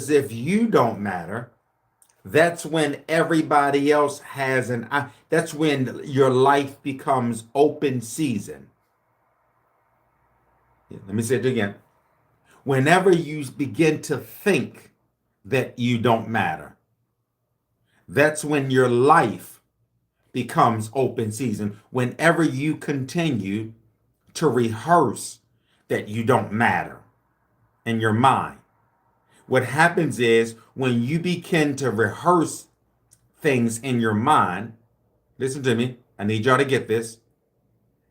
as if you don't matter, that's when everybody else has that's when your life becomes open season. Yeah, let me say it again. Whenever you begin to think that you don't matter, that's when your life becomes open season. Whenever you continue to rehearse that you don't matter in your mind, what happens is when you begin to rehearse things in your mind, listen to me, I need y'all to get this.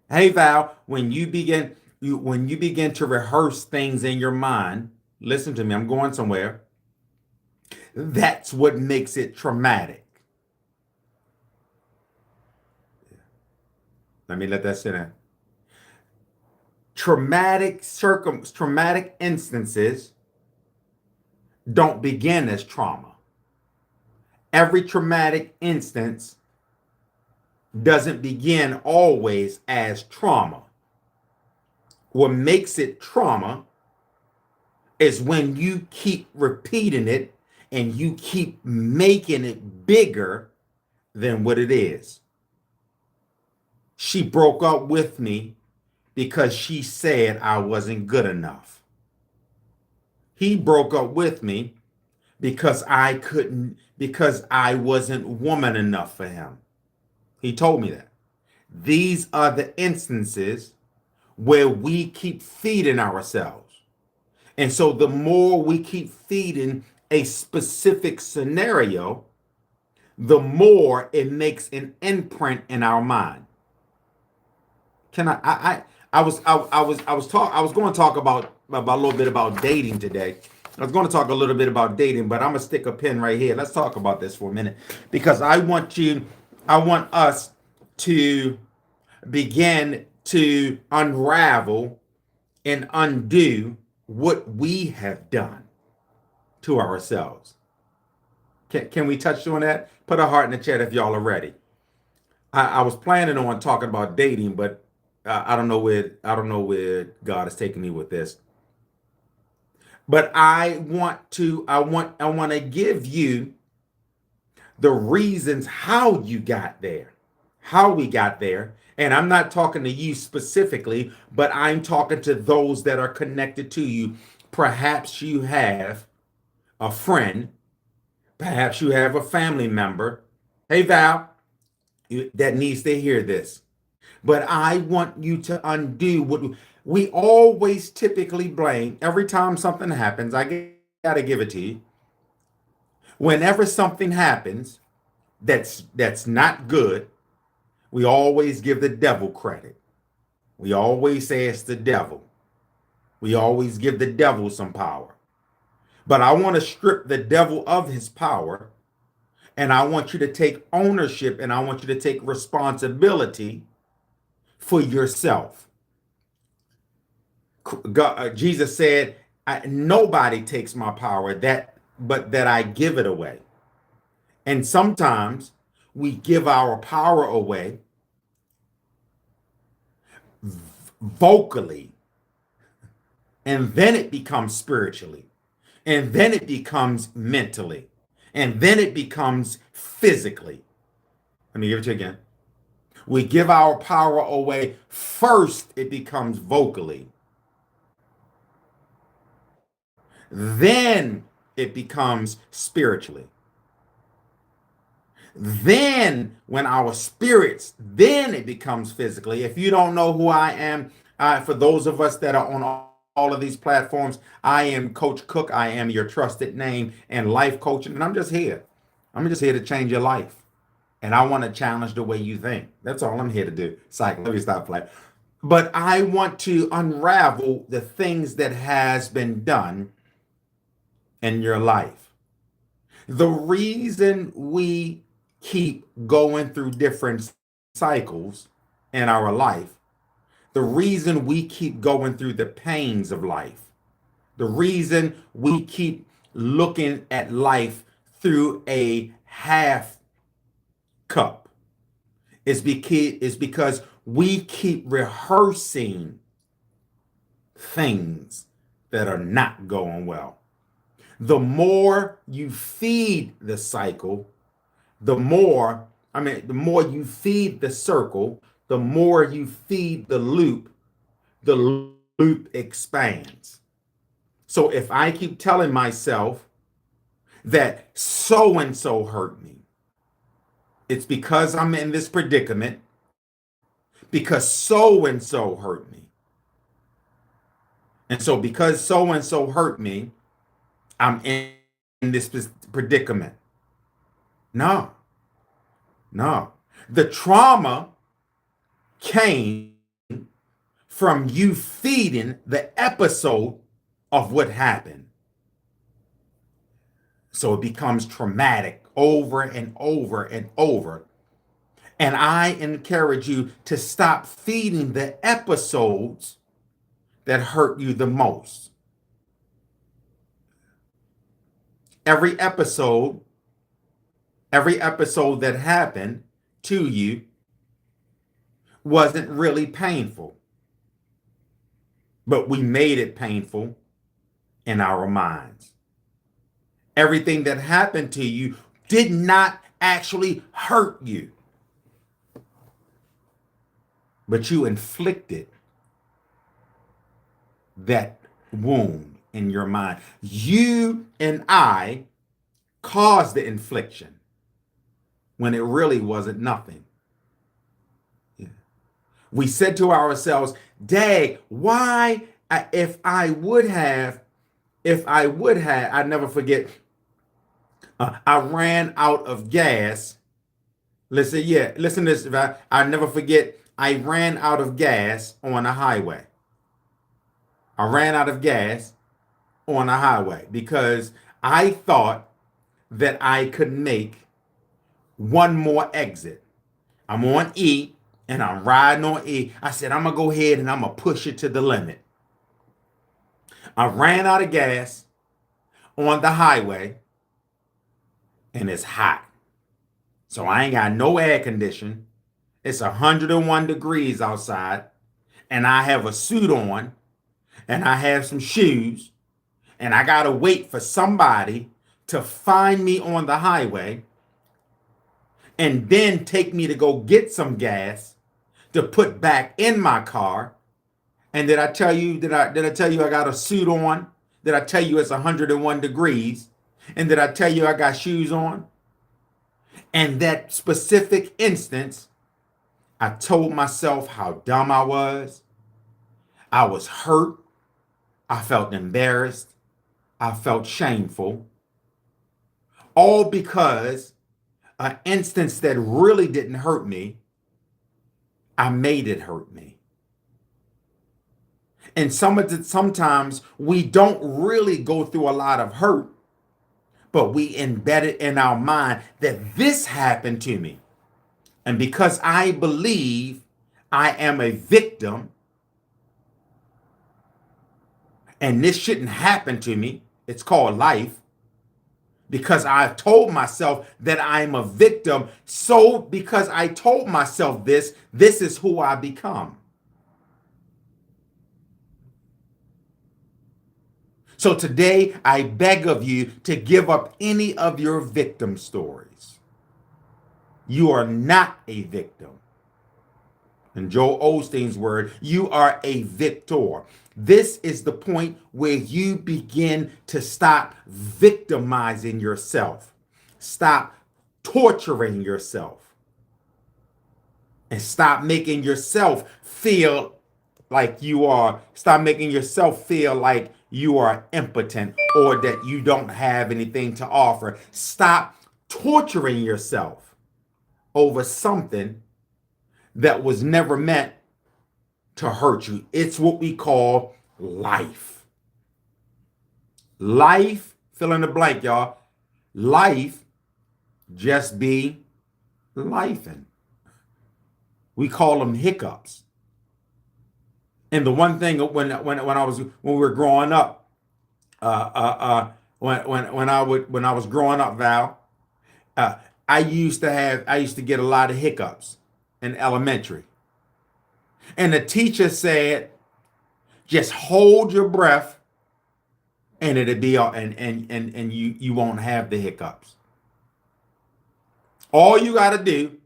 Hey Val, when you begin to rehearse things in your mind, listen to me, I'm going somewhere. That's what makes it traumatic. Let me let that sit in. Traumatic instances don't begin as trauma. Every traumatic instance doesn't begin always as trauma. What makes it trauma is when you keep repeating it and you keep making it bigger than what it is. She broke up with me because she said I wasn't good enough. He broke up with me because I wasn't woman enough for him. He told me that. These are the instances where we keep feeding ourselves. And so the more we keep feeding a specific scenario, the more it makes an imprint in our mind. Can I was going to talk about a little bit about dating today. I was going to talk a little bit about dating, but I'm gonna stick a pin right here. Let's talk about this for a minute because I want us to begin to unravel and undo what we have done to ourselves. Can we touch on that? Put a heart in the chat if y'all are ready. I was planning on talking about dating, but I don't know where God is taking me with this. But I want to give you the reasons how you got there, how we got there. And I'm not talking to you specifically, but I'm talking to those that are connected to you. Perhaps you have a friend, perhaps you have a family member. Hey, Val, that needs to hear this. But I want you to undo what we always typically blame every time something happens. Got to give it to you. Whenever something happens that's not good, we always give the devil credit. We always say it's the devil. We always give the devil some power. But I want to strip the devil of his power, and I want you to take ownership and I want you to take responsibility for yourself. Jesus said, nobody takes my power but that I give it away. And sometimes we give our power away vocally, and then it becomes spiritually, and then it becomes mentally, and then it becomes physically. Let me give it to you again. We give our power away. First, it becomes vocally. Then it becomes spiritually. Then when our spirits, then it becomes physically. If you don't know who I am, for those of us that are on all of these platforms, I am Coach Cook. I am your trusted name and life coaching. And I'm just here. I'm just here to change your life. And I want to challenge the way you think. That's all I'm here to do. Psych, let me stop playing. But I want to unravel the things that has been done in your life. The reason we keep going through different cycles in our life, the reason we keep going through the pains of life, the reason we keep looking at life through a half cup is because we keep rehearsing things that are not going well. The more you feed the cycle, the more you feed the circle, the more you feed the loop expands. So if I keep telling myself that so and so hurt me, it's because I'm in this predicament, because so and so hurt me. And so because so and so hurt me, I'm in this predicament. No, no. The trauma came from you feeding the episode of what happened. So it becomes traumatic over and over and over. And I encourage you to stop feeding the episodes that hurt you the most. Every episode that happened to you wasn't really painful, but we made it painful in our minds. Everything that happened to you did not actually hurt you, but you inflicted that wound in your mind. You and I caused the infliction when it really wasn't nothing. Yeah. We said to ourselves, Dad, why, if I would have, I never forget, I ran out of gas. Listen to this. I never forget, I ran out of gas on a highway. I ran out of gas on a highway because I thought that I could make one more exit. I'm on E and I'm riding on E. I said, I'm going to go ahead and I'm going to push it to the limit. I ran out of gas on the highway and it's hot. So I ain't got no air condition. It's 101 degrees outside and I have a suit on and I have some shoes and I got to wait for somebody to find me on the highway and then take me to go get some gas to put back in my car. And did I tell you, did I tell you I got a suit on? Did I tell you it's 101 degrees? And did I tell you I got shoes on? And that specific instance, I told myself how dumb I was. I was hurt. I felt embarrassed. I felt shameful. All because an instance that really didn't hurt me, I made it hurt me. And sometimes we don't really go through a lot of hurt, but we embed it in our mind that this happened to me. And because I believe I am a victim and this shouldn't happen to me, it's called life. Because I've told myself that I'm a victim. So because I told myself this is who I become. So today, I beg of you to give up any of your victim stories. You are not a victim. In Joel Osteen's word, you are a victor. This is the point where you begin to stop victimizing yourself. Stop torturing yourself. And stop making yourself feel like stop making yourself feel like you are impotent or that you don't have anything to offer. Stop torturing yourself over something that was never meant to hurt you. It's what we call life. Life, fill in the blank, y'all. Life just be lifing. We call them hiccups. And the one thing when we were growing up, when I was growing up, Val, I used to get a lot of hiccups in elementary. And the teacher said, just hold your breath and it'll be all, and you won't have the hiccups. All you got to do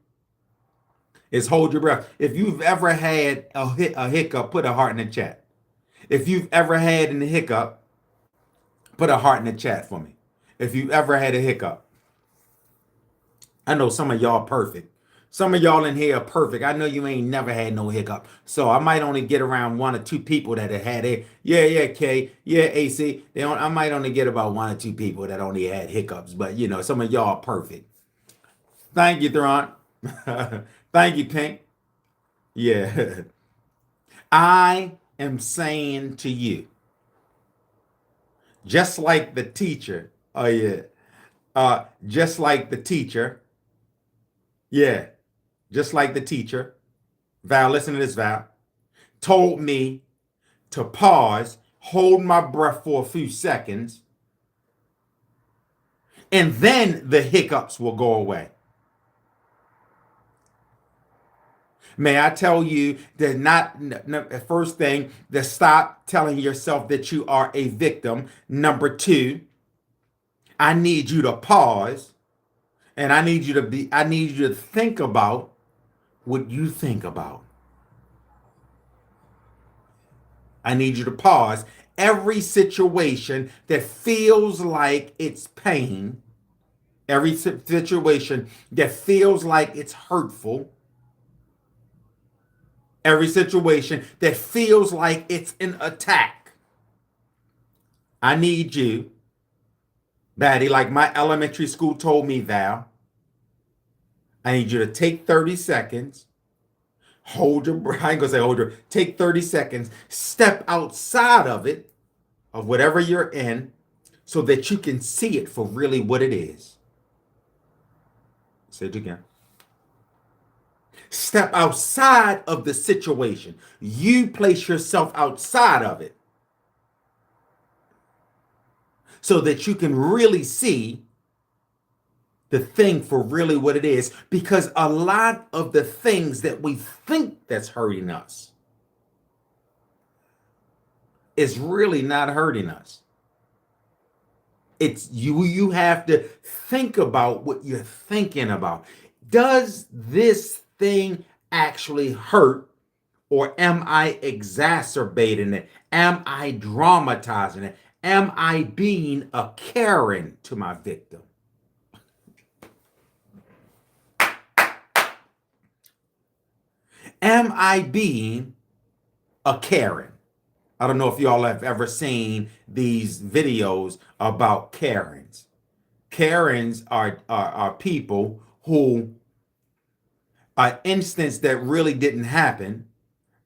is hold your breath. If you've ever had a hiccup, put a heart in the chat. If you've ever had a hiccup, put a heart in the chat for me. If you've ever had a hiccup. I know some of y'all perfect. Some of y'all in here are perfect. I know you ain't never had no hiccup. So I might only get around 1 or 2 people that have had it. Yeah, K. Yeah, AC. I might only get about 1 or 2 people that only had hiccups. But, some of y'all are perfect. Thank you, Thron. Thank you, Pink. Yeah. I am saying to you, just like the teacher. Oh, yeah. Just like the teacher. Yeah. Just like the teacher. Val, listen to this, Val. Told me to pause, hold my breath for a few seconds, and then the hiccups will go away. May I tell you that first thing, to stop telling yourself that you are a victim. Number 2, I need you to pause, and I need you to think about what you think about. I need you to pause. Every situation that feels like it's pain, every situation that feels like it's hurtful, every situation that feels like it's an attack, I need you, Batty, like my elementary school told me, Val, I need you to take 30 seconds, hold your breath. I ain't gonna say hold your, take 30 seconds, step outside of it, of whatever you're in, so that you can see it for really what it is. Say it again. Step outside of the situation. You place yourself outside of it so that you can really see the thing for really what it is. Because a lot of the things that we think that's hurting us is really not hurting us. It's you have to think about what you're thinking about. Does this thing actually hurt, or am I exacerbating it? Am I dramatizing it? Am I being a Karen to my victim? Am I being a Karen? I don't know if y'all have ever seen these videos about Karens. Karens are people who, an instance that really didn't happen,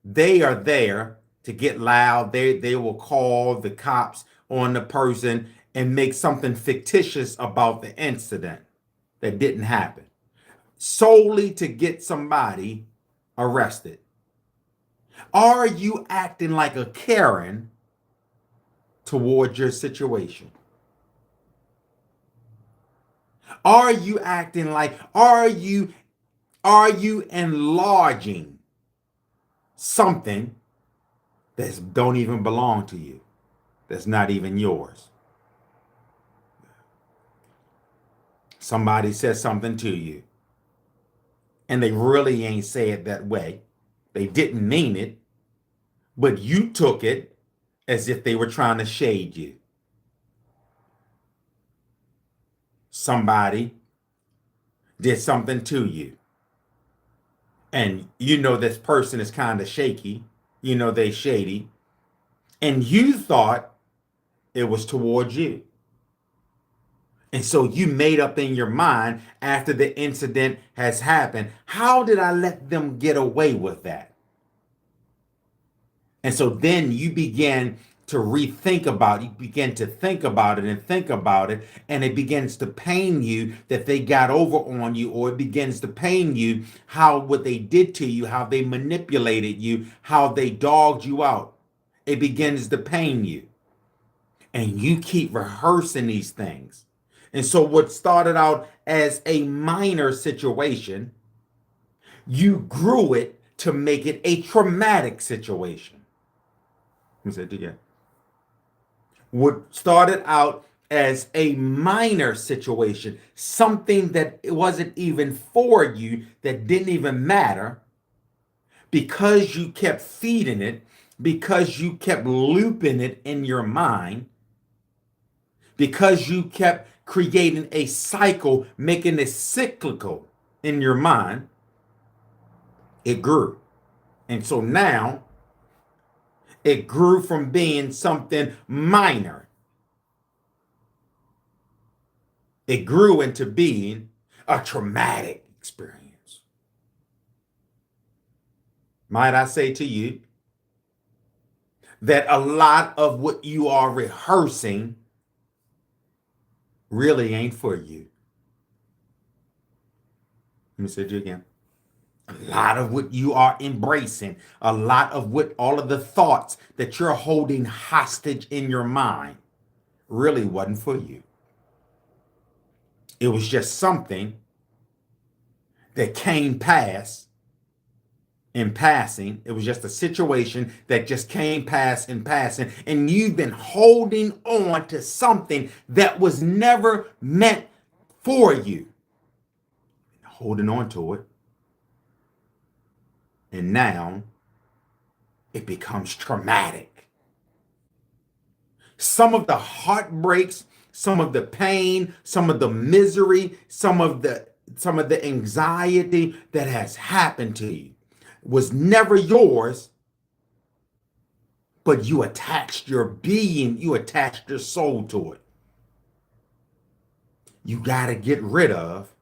they are there to get loud. They will call the cops on the person and make something fictitious about the incident that didn't happen, solely to get somebody arrested. Are you acting like a Karen towards your situation? Are you acting like, are you enlarging something that don't even belong to you, that's not even yours? Somebody says something to you and they really ain't say it that way. They didn't mean it, but you took it as if they were trying to shade you. Somebody did something to you, and this person is kind of shaky, they shady, and you thought it was towards you. And so you made up in your mind after the incident has happened, how did I let them get away with that? And so then you begin to rethink about it. You begin to think about it and think about it. And it begins to pain you that they got over on you, or it begins to pain you what they did to you, how they manipulated you, how they dogged you out. It begins to pain you. And you keep rehearsing these things. And so what started out as a minor situation, you grew it to make it a traumatic situation. Let me say it again. would started out as a minor situation, something that it wasn't even for you, that didn't even matter, because you kept feeding it, because you kept looping it in your mind, because you kept creating a cycle, making it cyclical in your mind, it grew. And so now it grew from being something minor. It grew into being a traumatic experience. Might I say to you that a lot of what you are rehearsing really ain't for you? Let me say it again. A lot of what you are embracing, a lot of what all of the thoughts that you're holding hostage in your mind really wasn't for you. It was just something that came past in passing. It was just a situation that just came past in passing. And you've been holding on to something that was never meant for you. Holding on to it. And now it becomes traumatic. Some of the heartbreaks, some of the pain, some of the misery, some of the anxiety that has happened to you was never yours, but you attached your being, you attached your soul to it. You got to get rid of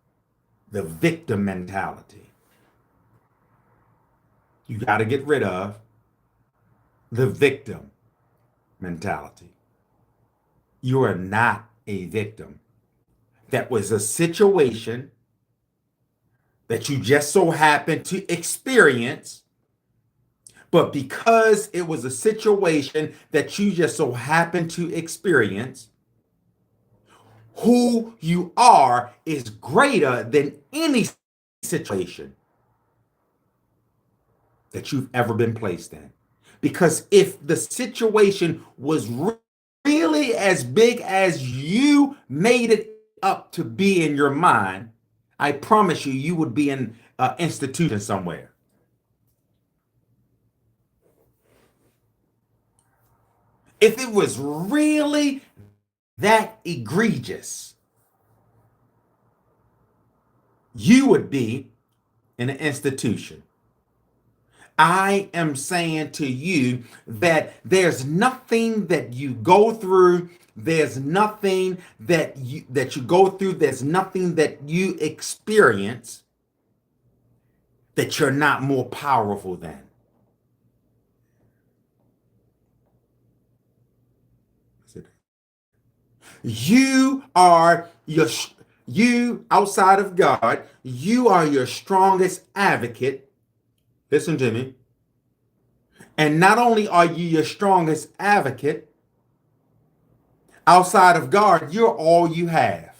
the victim mentality. You got to get rid of the victim mentality. You are not a victim. That was a situation that you just so happened to experience, but because it was a situation that you just so happened to experience, who you are is greater than any situation that you've ever been placed in. Because if the situation was really as big as you made it up to be in your mind, I promise you, you would be in an institution somewhere. If it was really that egregious, you would be in an institution. I am saying to you that there's nothing that you go through, there's nothing that you go through, there's nothing that you experience that you're not more powerful than. You are you outside of God, you are your strongest advocate. Listen to me. And not only are you your strongest advocate, outside of God, you're all you have.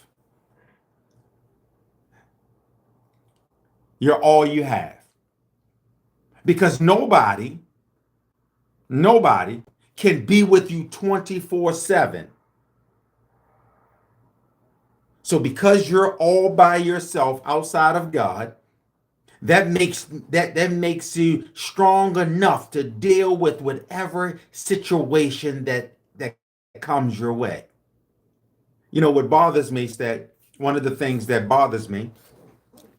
You're all you have. Because nobody can be with you 24/7. So because you're all by yourself outside of God, that makes you strong enough to deal with whatever situation that comes your way. You know what bothers me is that one of the things that bothers me,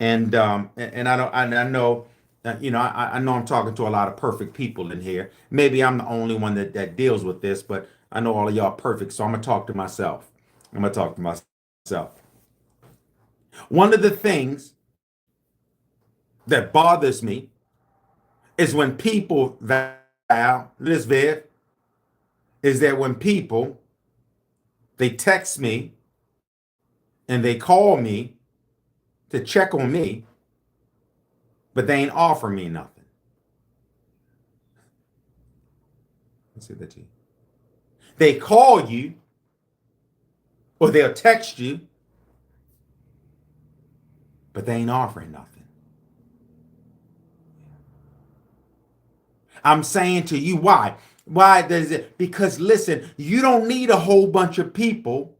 and I know I know I'm talking to a lot of perfect people in here. Maybe I'm the only one that deals with this, but I know all of y'all perfect, so I'm gonna talk to myself. I'm gonna talk to myself. One of the things that bothers me is when people, Val, this Viv, is that when people, they text me and they call me to check on me, but they ain't offer me nothing. Let's say that to you. They call you or they'll text you, but they ain't offering nothing. I'm saying to you, why? Why does it? Because listen, you don't need a whole bunch of people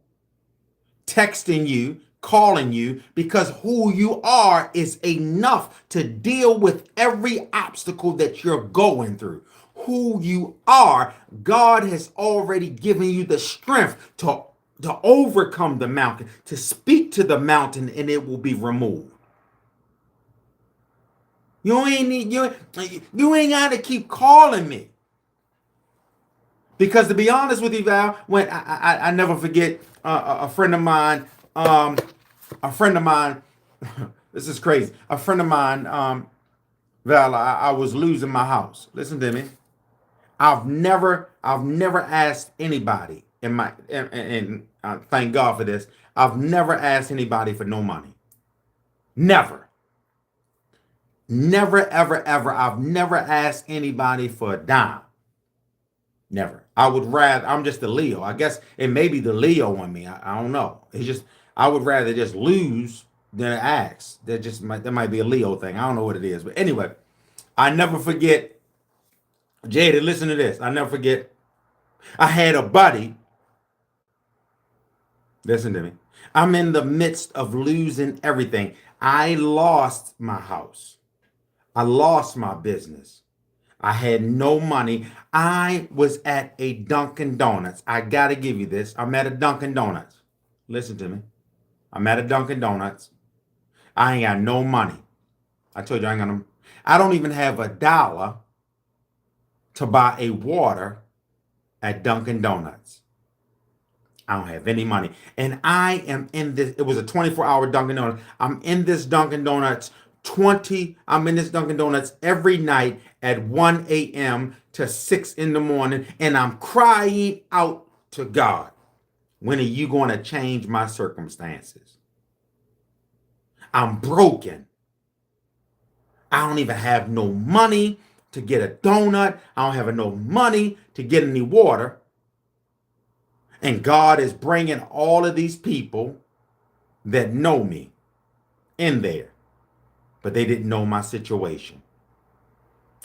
texting you, calling you, because who you are is enough to deal with every obstacle that you're going through. Who you are, God has already given you the strength to overcome the mountain, to speak to the mountain, and it will be removed. You ain't got to keep calling me. Because to be honest with you, Val, when I never forget a friend of mine, a friend of mine, this is crazy. A friend of mine, Val, I was losing my house. Listen to me. I've never asked anybody in my, and thank God for this. I've never asked anybody for no money. Never, never, ever, ever. I've never asked anybody for a dime. Never. I would rather, I'm just a Leo. I guess it may be the Leo in me. I don't know. It's just, I would rather just lose than ask. That might be a Leo thing. I don't know what it is. But anyway, I never forget, Jada, listen to this. I never forget, I had a buddy, listen to me. I'm in the midst of losing everything. I lost my house. I lost my business. I had no money. I was at a Dunkin' Donuts. I got to give you this. I'm at a Dunkin' Donuts. Listen to me. I'm at a Dunkin' Donuts. I ain't got no money. I told you I ain't got no. I don't even have $1 to buy a water at Dunkin' Donuts. I don't have any money. And I am in this. It was a 24-hour Dunkin' Donuts. I'm in this Dunkin' Donuts I'm in this Dunkin' Donuts every night at 1 a.m. to 6 in the morning, and I'm crying out to God, when are you going to change my circumstances? I'm broken. I don't even have no money to get a donut. I don't have no money to get any water. And God is bringing all of these people that know me in there, but they didn't know my situation.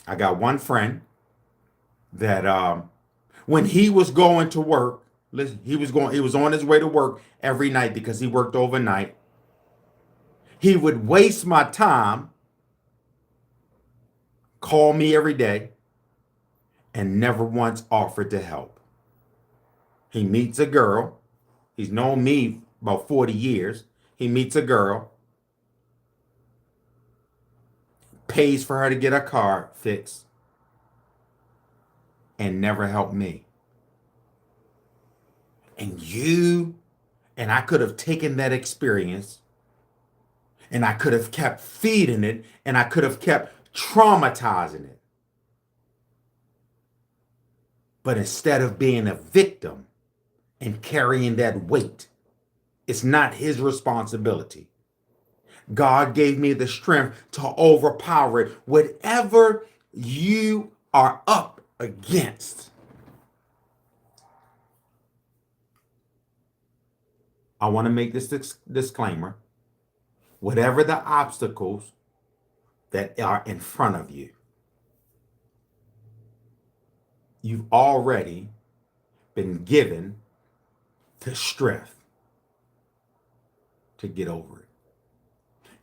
I got one friend that when he was going to work, listen, he was on his way to work every night because he worked overnight. He would waste my time, call me every day, and never once offered to help. He meets a girl. He's known me about 40 years. He meets a girl, pays for her to get her car fixed, and never helped me. And I could have taken that experience and I could have kept feeding it and I could have kept traumatizing it. But instead of being a victim and carrying that weight, it's not his responsibility. God gave me the strength to overpower it. Whatever you are up against, I want to make this disclaimer. Whatever the obstacles that are in front of you, you've already been given the strength to get over it.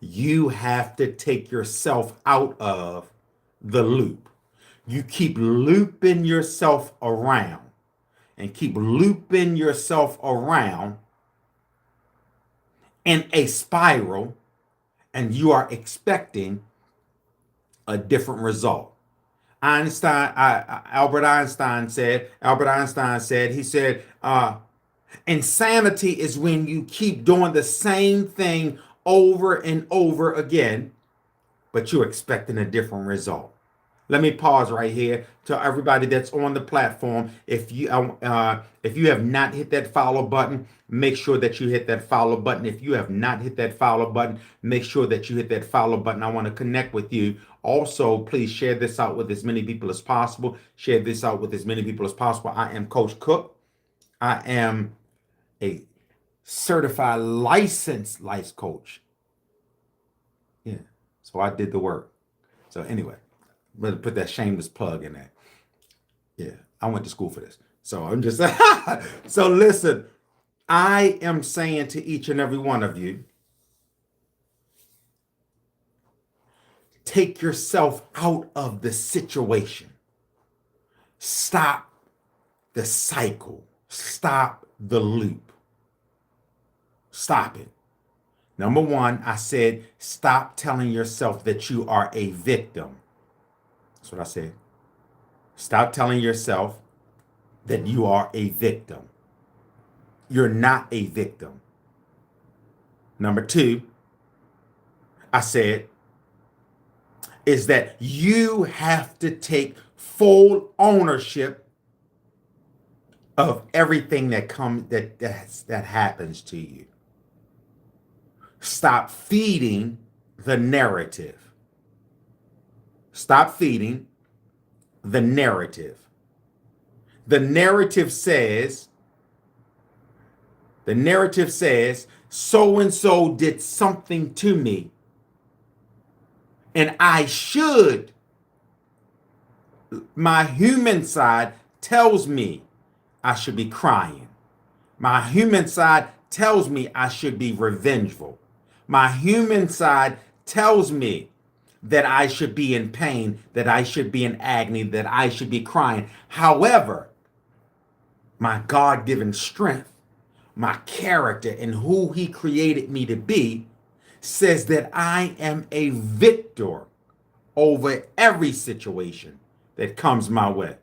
You have to take yourself out of the loop. You keep looping yourself around and keep looping yourself around in a spiral, and you are expecting a different result. Albert Einstein said, he said, insanity is when you keep doing the same thing over and over again, but you're expecting a different result. Let me pause right here to everybody that's on the platform. If you have not hit that follow button, make sure that you hit that follow button. If you have not hit that follow button, make sure that you hit that follow button. I want to connect with you. Also, please share this out with as many people as possible. Share this out with as many people as possible. I am Coach Cook. I am a certified licensed life coach. Yeah. So I did the work. So anyway, better put that shameless plug in there. Yeah. I went to school for this. So I'm just so listen, I am saying to each and every one of you, take yourself out of the situation. Stop the cycle. Stop the loop. Stop it. Number one, I said, stop telling yourself that you are a victim. That's what I said. Stop telling yourself that you are a victim. You're not a victim. Number two, I said, is that you have to take full ownership of everything that happens to you. Stop feeding the narrative. Stop feeding the narrative. The narrative says, so and so did something to me, and my human side tells me I should be crying. My human side tells me I should be revengeful. My human side tells me that I should be in pain, that I should be in agony, that I should be crying. However, my God-given strength, my character, and who he created me to be says that I am a victor over every situation that comes my way.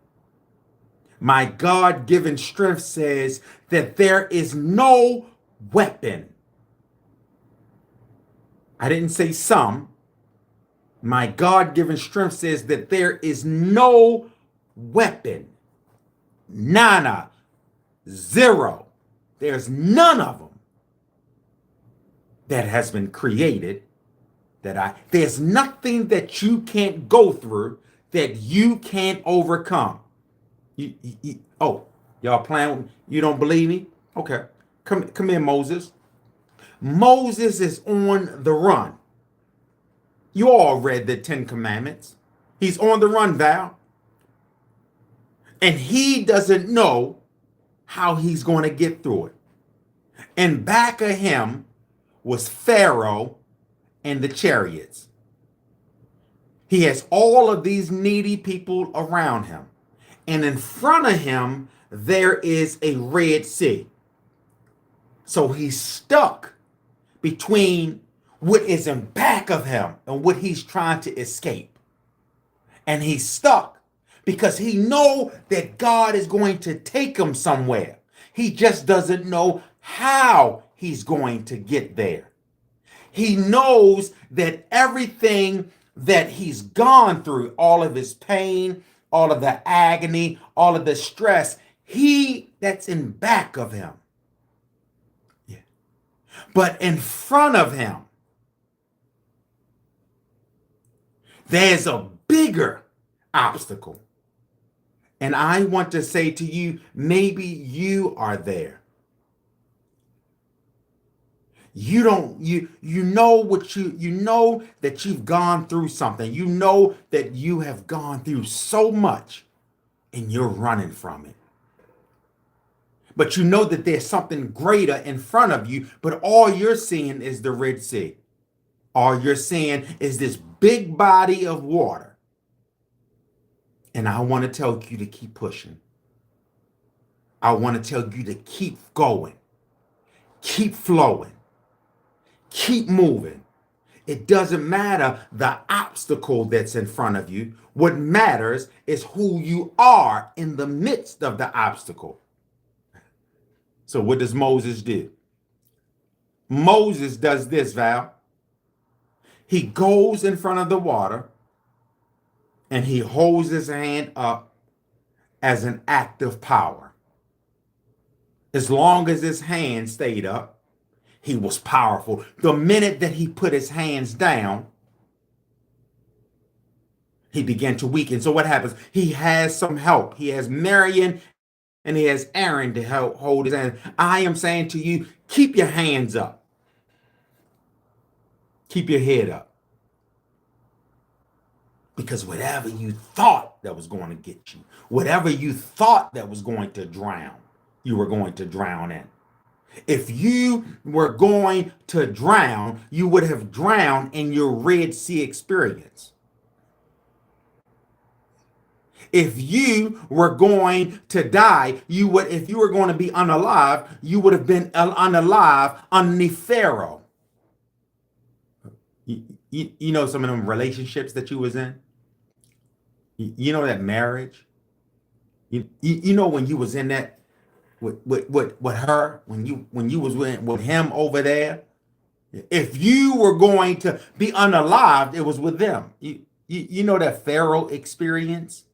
My God-given strength says that there is no weapon. I didn't say some. My God-given strength says that there is no weapon. Nada. Zero. There's none of them that has been created there's nothing that you can't go through that you can't overcome. Y'all playing? You don't believe me? Okay. Come here, Moses. Moses is on the run. You all read the 10 Commandments. He's on the run, Val. And he doesn't know how he's going to get through it. And back of him was Pharaoh and the chariots. He has all of these needy people around him. And in front of him, there is a Red Sea. So he's stuck between what is in back of him and what he's trying to escape. And he's stuck because he knows that God is going to take him somewhere. He just doesn't know how he's going to get there. He knows that everything that he's gone through, all of his pain, all of the agony, all of the stress, that's in back of him. Yeah. But in front of him, there's a bigger obstacle. And I want to say to you, maybe you are there. You know that you've gone through something. You know that you have gone through so much and you're running from it. But you know that there's something greater in front of you, but all you're seeing is the Red Sea. All you're seeing is this big body of water. And I want to tell you to keep pushing. I want to tell you to keep going. Keep flowing. Keep moving. It doesn't matter the obstacle that's in front of you. What matters is who you are in the midst of the obstacle. So what does Moses do? Moses does this, Val. He goes in front of the water and he holds his hand up as an act of power. As long as his hand stayed up, he was powerful. The minute that he put his hands down, he began to weaken. So what happens? He has some help. He has Miriam and he has Aaron to help hold his hand. I am saying to you, keep your hands up. Keep your head up. Because whatever you thought that was going to get you, whatever you thought that was going to drown, you were going to drown in. If you were going to drown, you would have drowned in your Red Sea experience. If you were going to die, you would, if you were going to be unalive, you would have been unalive underneath Pharaoh. You know some of them relationships that you was in? You know that marriage? You know when you was in that with her, when you was with him over there? If you were going to be unalived, it was with them. You know that Pharaoh experience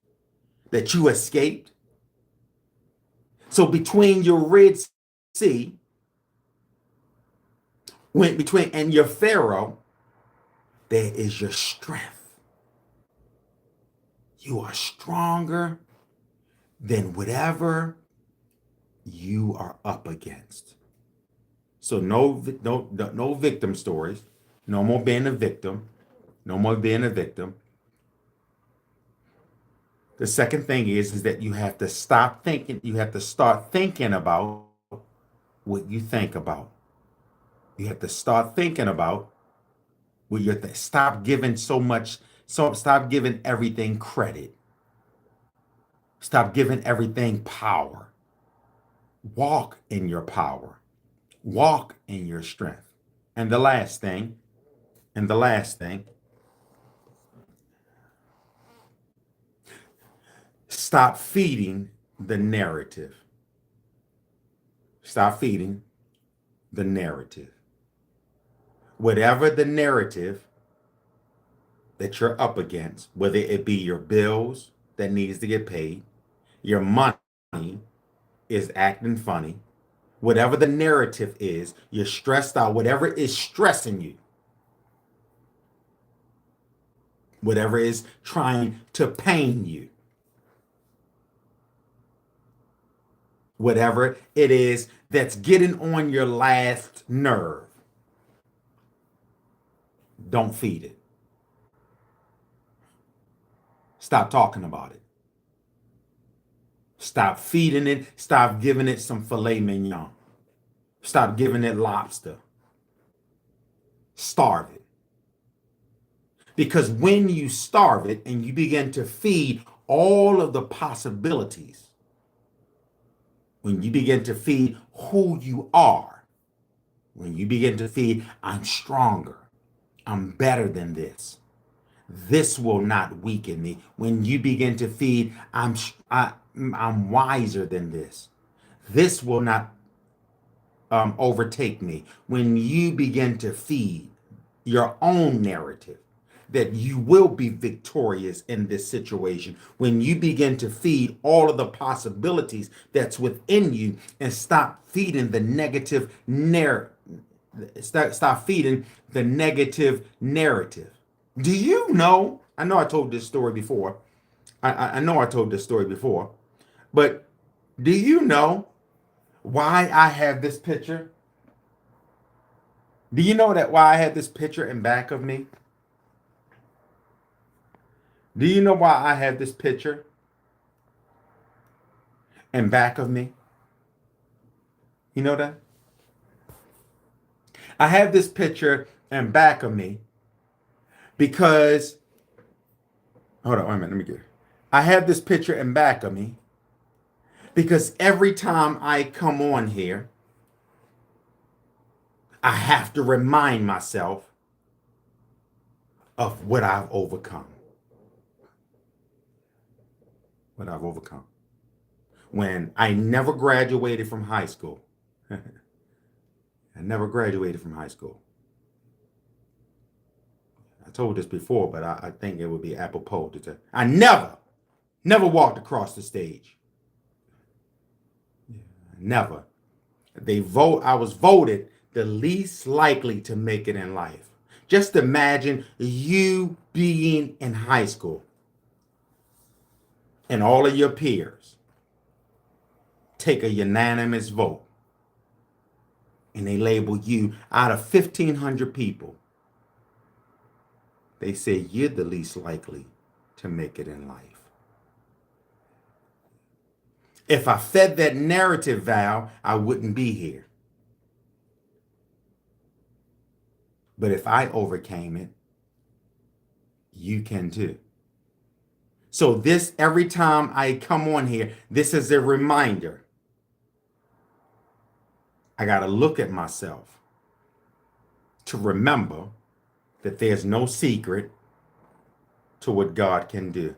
that you escaped? So between your Red Sea, went between and your Pharaoh, there is your strength. You are stronger than whatever you are up against. So no victim stories. No more being a victim. No more being a victim. The second thing is that you have to stop thinking. You have to start thinking about what you think about. You have to start thinking about what you stop giving so much. So stop giving everything credit. Stop giving everything power. Walk in your power. Walk in your strength. And the last thing, stop feeding the narrative. Stop feeding the narrative. Whatever the narrative that you're up against, whether it be your bills that needs to get paid, your money is acting funny, whatever the narrative is, you're stressed out, whatever is stressing you, whatever is trying to pain you, whatever it is that's getting on your last nerve, don't feed it. Stop talking about it. Stop feeding it. Stop giving it some filet mignon. Stop giving it lobster. Starve it. Because when you starve it and you begin to feed all of the possibilities, when you begin to feed who you are, when you begin to feed, I'm stronger, I'm better than this, this will not weaken me. When you begin to feed, I'm wiser than this will not overtake me. When you begin to feed your own narrative that you will be victorious in this situation, when you begin to feed all of the possibilities that's within you and stop feeding the negative narrative, stop feeding the negative narrative. Do you know? I know I told this story before. I know I told this story before, but do you know why I have this picture? Do you know that why I have this picture in back of me? Do you know why I have this picture in back of me? You know that? I have this picture in back of me because, hold on, wait a minute, let me get it. I have this picture in back of me because every time I come on here, I have to remind myself of what I've overcome. What I've overcome. When I never graduated from high school. I never graduated from high school. I told this before, but I think it would be apropos to tell. I never walked across the stage. Never. I was voted the least likely to make it in life. Just imagine you being in high school and all of your peers take a unanimous vote and they label you out of 1,500 people. They say you're the least likely to make it in life. If I fed that narrative, Val, I wouldn't be here. But if I overcame it, you can too. So this, every time I come on here, this is a reminder. I got to look at myself to remember that there's no secret to what God can do.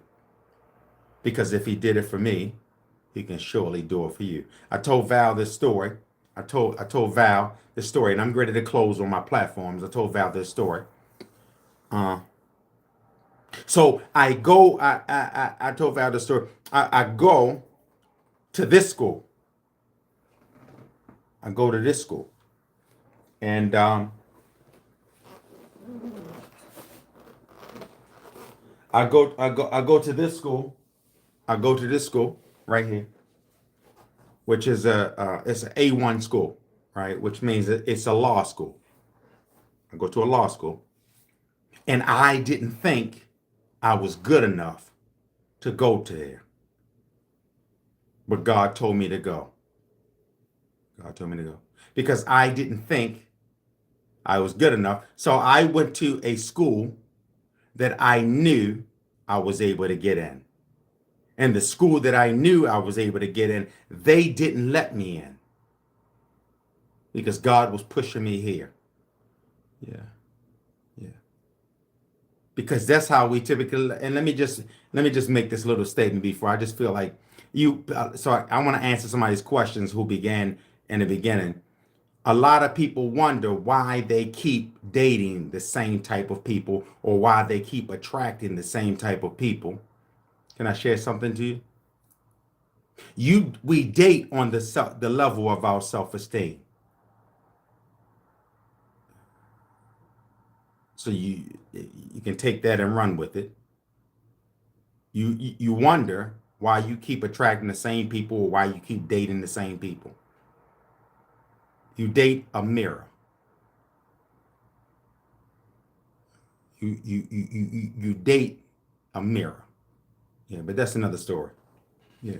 Because if he did it for me, he can surely do it for you. I told Val this story. I told Val this story, and I'm ready to close on my platforms. I told Val this story. So I go, I told Val this story. I go to this school. I go to this school. And I go to this school. I go to this school right here, which is it's an A1 school, right? Which means it's a law school. I go to a law school, and I didn't think I was good enough to go to there, but God told me to go. God told me to go because I didn't think I was good enough. So I went to a school that I knew I was able to get in. And the school that I knew I was able to get in, they didn't let me in because God was pushing me here. Yeah. Yeah. Because that's how we typically, and let me just make this little statement before I just feel like you, so I want to answer somebody's questions who began in the beginning. A lot of people wonder why they keep dating the same type of people or why they keep attracting the same type of people. Can I share something to you? We date on the level of our self-esteem. So you can take that and run with it. You wonder why you keep attracting the same people or why you keep dating the same people. You date a mirror. You date a mirror. Yeah, but that's another story. Yeah.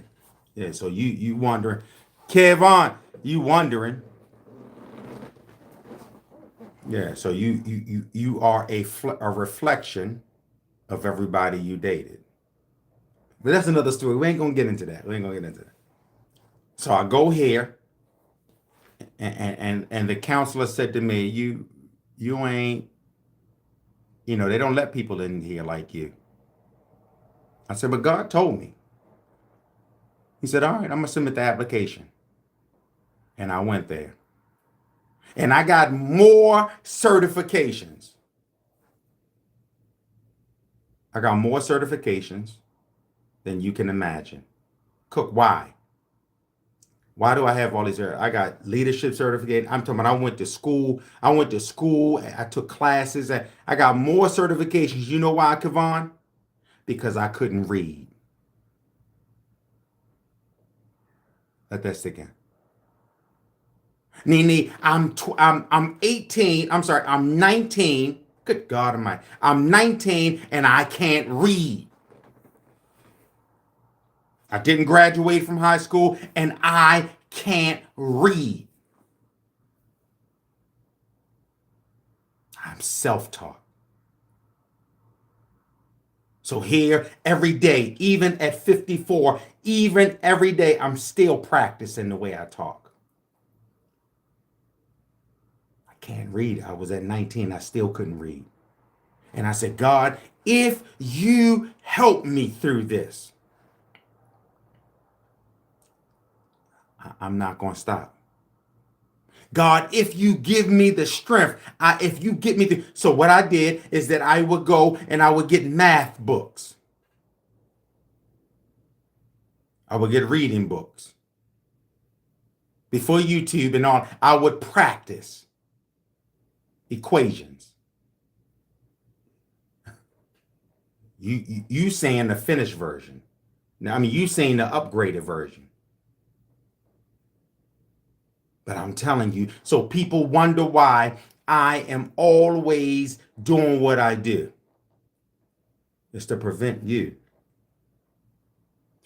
Yeah, so you wondering, Kevon, you wondering. Yeah, so you are a reflection of everybody you dated. But that's another story. We ain't gonna get into that. So I go here, and the counselor said to me, you ain't, they don't let people in here like you. I said, but God told me. He said, all right, I'm gonna submit the application. And I went there. And I got more certifications. I got more certifications than you can imagine. Cook, why? Why do I have all these? I got leadership certificate. I'm talking about I went to school. I took classes. I got more certifications. You know why, Kevon? Because I couldn't read. Let that stick in. Nene, I'm 18. I'm sorry, I'm 19. Good God Almighty. I'm 19 and I can't read. I didn't graduate from high school and I can't read. I'm self-taught. So here, every day, even at 54, even every day, I'm still practicing the way I talk. I can't read. I was at 19. I still couldn't read. And I said, God, if you help me through this, I'm not going to stop. God, if you give me the strength, if you get me through. So what I did is that I would go and I would get math books. I would get reading books. Before YouTube and all, I would practice equations. You saying the finished version. Now, I mean, you saying the upgraded version. But I'm telling you, so people wonder why I am always doing what I do. It's to prevent you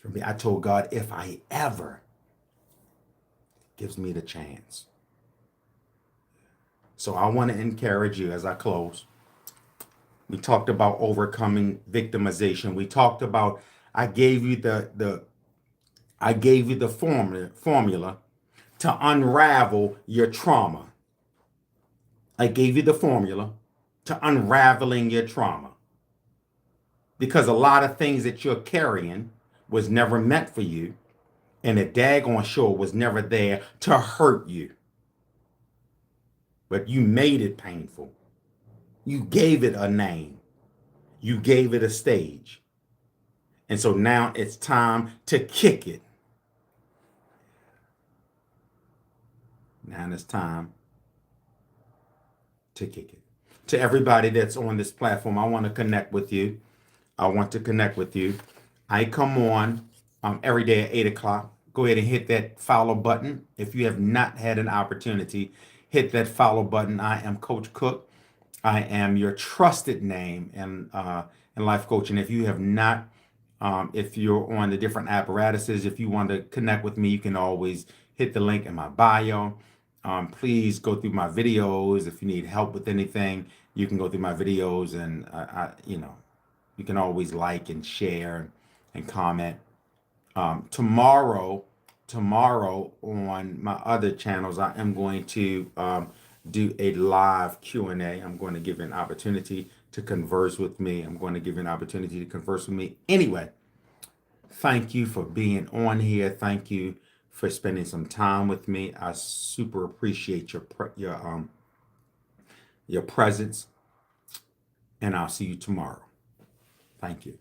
from me. I told God, if I ever gives me the chance. So I want to encourage you as I close. We talked about overcoming victimization. We talked about, I gave you the formula to unravel your trauma. I gave you the formula to unraveling your trauma. Because a lot of things that you're carrying was never meant for you, and the daggone sure was never there to hurt you. But you made it painful. You gave it a name. You gave it a stage. And so now it's time to kick it. Now it's time to kick it. To everybody that's on this platform, I want to connect with you. I want to connect with you. I come on every day at 8 o'clock. Go ahead and hit that follow button. If you have not had an opportunity, hit that follow button. I am Coach Cook. I am your trusted name in life coaching. If you have not, if you're on the different apparatuses, if you want to connect with me, you can always hit the link in my bio. Please go through my videos. If you need help with anything, you can go through my videos, and you can always like and share and comment. Tomorrow on my other channels, I am going to do a live Q&A. I'm going to give you an opportunity to converse with me. Anyway, thank you for being on here. Thank you for spending some time with me. I super appreciate your presence, and I'll see you tomorrow. Thank you.